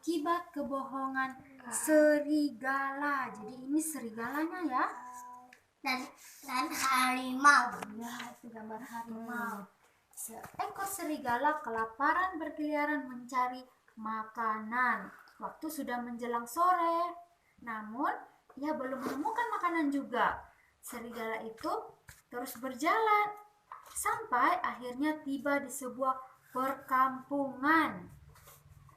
Akibat kebohongan serigala. Jadi ini serigalanya ya. Dan harimau. Ya, itu gambar harimau. Seekor serigala kelaparan berkeliaran mencari makanan. Waktu sudah menjelang sore, namun ia belum menemukan makanan juga. Serigala itu terus berjalan sampai akhirnya tiba di sebuah perkampungan.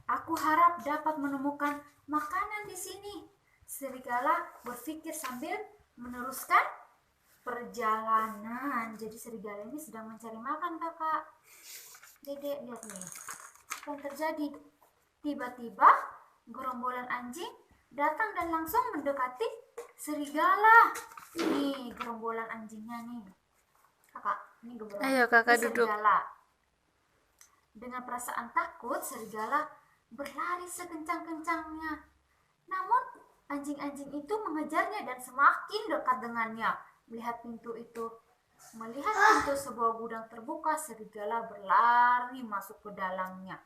Aku harap dapat menemukan makanan di sini. Serigala berpikir sambil meneruskan perjalanan. Jadi serigala ini sedang mencari makan, kakak. Dedek, lihat nih. Apa yang terjadi? Tiba-tiba gerombolan anjing datang dan langsung mendekati serigala. Nih, gerombolan anjingnya nih. Kakak, ini gerombolan. Ayo kakak duduk. Serigala. Dengan perasaan takut, serigala berlari sekencang-kencangnya. Namun, anjing-anjing itu mengejarnya dan semakin dekat dengannya. Melihat pintu sebuah gudang terbuka, serigala berlari masuk ke dalamnya.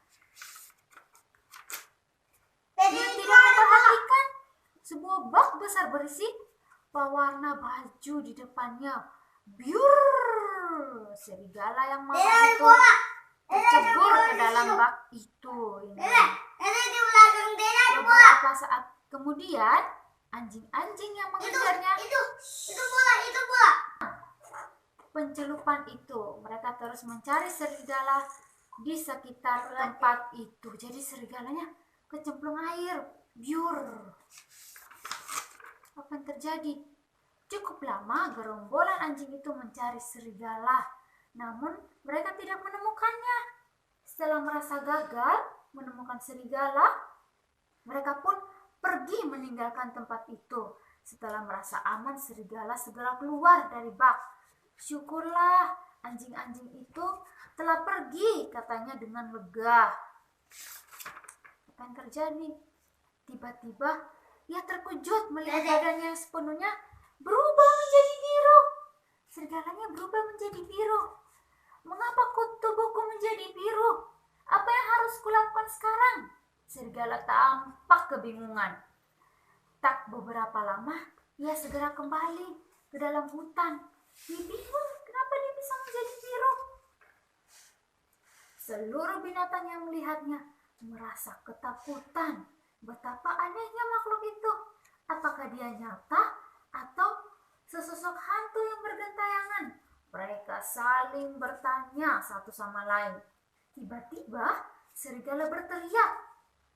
Dia tidak memperhatikan sebuah bak besar berisi pewarna baju di depannya. Biur! Serigala yang marah itu tercebur ke dalam bak itu. Beberapa saat kemudian, anjing-anjing yang mengejarnya Itu bola. pencelupan itu. Mereka terus mencari serigala di sekitar tempat itu. Jadi serigalanya kecemplung air. Biur. Apa yang terjadi? Cukup lama gerombolan anjing itu mencari serigala. Namun mereka tidak menemukannya. Setelah merasa gagal menemukan serigala, mereka pun pergi meninggalkan tempat itu. Setelah merasa aman, serigala segera keluar dari bak. Syukurlah, anjing-anjing itu telah pergi, katanya dengan lega. Apa yang terjadi? Tiba-tiba ia terkejut melihat badannya yang sepenuhnya berubah menjadi biru. Serigalanya berubah menjadi biru. Mengapa tubuhku menjadi biru? Apa yang harus kulakukan sekarang? Serigala tampak kebingungan. Tak beberapa lama, ia segera kembali ke dalam hutan. Dia bingung kenapa dia bisa menjadi biru. Seluruh binatang yang melihatnya merasa ketakutan. Betapa anehnya makhluk itu. Apakah dia nyata atau sesosok hantu yang bergentayangan? Mereka saling bertanya satu sama lain. Tiba-tiba serigala berteriak,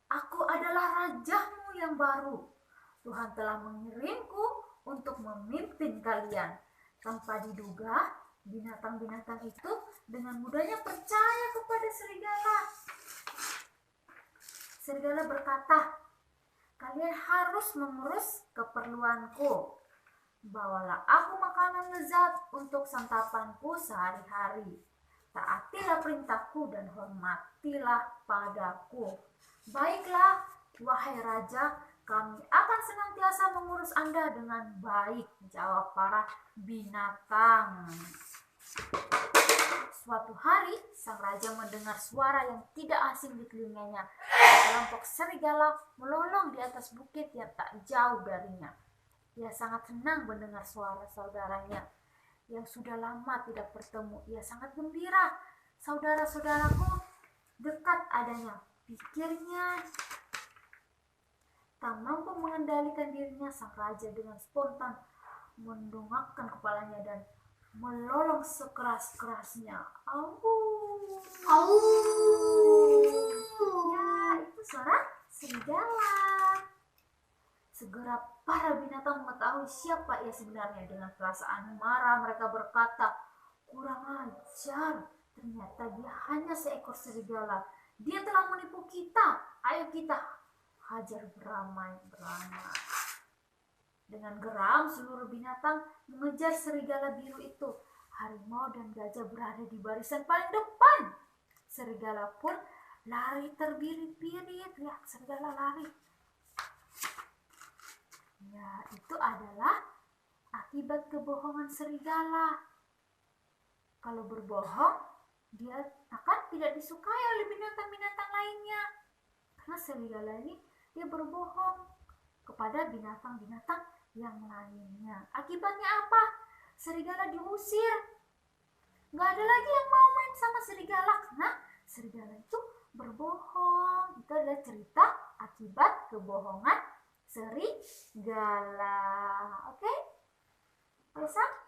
"Aku adalah rajamu yang baru. Tuhan telah mengirimku untuk memimpin kalian." Tanpa diduga, binatang-binatang itu dengan mudahnya percaya kepada serigala. Serigala berkata, "Kalian harus mengurus keperluanku. Bawalah aku makanan lezat untuk santapanku sehari-hari. Taatilah perintahku dan hormatilah padaku." "Baiklah, wahai raja, kami akan senantiasa mengurus Anda dengan baik," jawab para binatang. Suatu hari, sang raja mendengar suara yang tidak asing di telinganya. Kelompok serigala melolong di atas bukit yang tak jauh darinya. Ia sangat senang mendengar suara saudaranya yang sudah lama tidak bertemu. Ia sangat gembira. "Saudara-saudaraku dekat adanya," pikirnya. Tak mampu mengendalikan dirinya, sang raja dengan spontan mendongakkan kepalanya dan melolong sekeras-kerasnya. Au. Ya, itu suara serigala. Segera para binatang mengetahui siapa ia sebenarnya. Dengan perasaan marah mereka berkata, "Kurang ajar, ternyata dia hanya seekor serigala. Dia telah menipu kita. Ayo kita hajar beramai-ramai." Dengan geram seluruh binatang mengejar serigala biru itu. Harimau dan gajah berada di barisan paling depan. Serigala pun lari terbirit-birit. Lihat, serigala lari. Ya, itu adalah akibat kebohongan serigala. Kalau berbohong, dia akan tidak disukai oleh binatang-binatang lainnya. Karena serigala ini dia berbohong kepada binatang-binatang yang lainnya. Akibatnya apa? Serigala diusir. Nggak ada lagi yang mau main sama serigala karena serigala itu berbohong. Itu adalah cerita akibat kebohongan serigala. Oke? Bisa?